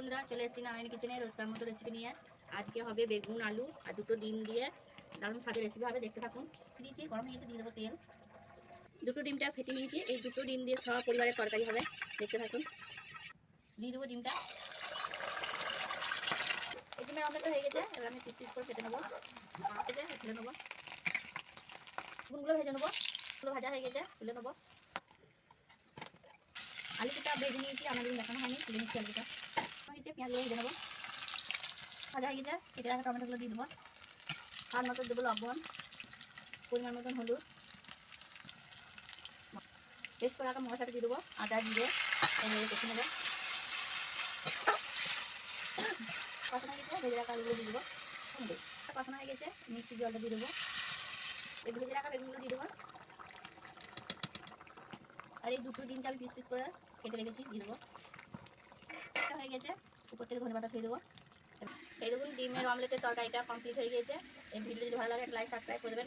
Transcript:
বন্ধুরা, চলে এসেছি নারায়ণ কিচেনে রোজকার মতো রেসিপি নিয়ে। আজকে হবে বেগুন, আলু আর দুটো ডিম দিয়ে দারুণ স্বাদের রেসিপি হবে, দেখতে থাকুন। দিয়েছি গরম হয়ে গেছে, দিয়ে দেবো তেল। দুটো ডিমটা ফেটে নিয়েছি, এই দুটো ডিম দিয়ে সব পরিবারের তরকারি হবে, দেখতে থাকুন। দিয়ে দেবো ডিমটা। এই ডিমের অমলেটটা হয়ে গেছে, এবার আমি পিস পিস করে কেটে নেবো, কেটে তুলে নেবো। বেগুনগুলো ভেজে নেবো, এগুলো ভাজা হয়ে গেছে, তুলে নেবো। আলুটা ভেজে নিয়েছি, আমাদের দেখানো হয়নি, তুলে নিচ্ছি আলুটা। হয়েছে, পেঁয়াজগুলো ভেজে নেবো, ভাজা হয়ে গেছে। কেটে রাখা টমেটোগুলো দিয়ে দেবো, স্বাদ মতো দেবো লবণ, পরিমাণ মতন হলুদ, পেস্ট করে রাখা মশলাটা দিয়ে দেবো, আদা জিরে কষে নেবো। কষানো হয়ে গেছে, ভেজে রাখা আলুগুলো দিয়ে দেবো। কষানো হয়ে গেছে, মিক্সির জলটা দিয়ে দেবো, এই ভেজে রাখা বেগুনগুলো দিয়ে দেবো, আর এই দুটো ডিমটা আমি পিস পিস করে কেটে রেখেছি দিয়ে দেবো। হয়ে গেছে, উপর থেকে ধনেপাতা ছড়িয়ে দেবো। এই দেখুন, ডিমের অমলেটের তরকারিটা কমপ্লিট হয়ে গেছে। এই ভিডিও যদি ভালো লাগে, লাইক সাবস্ক্রাইব করে দেবেন।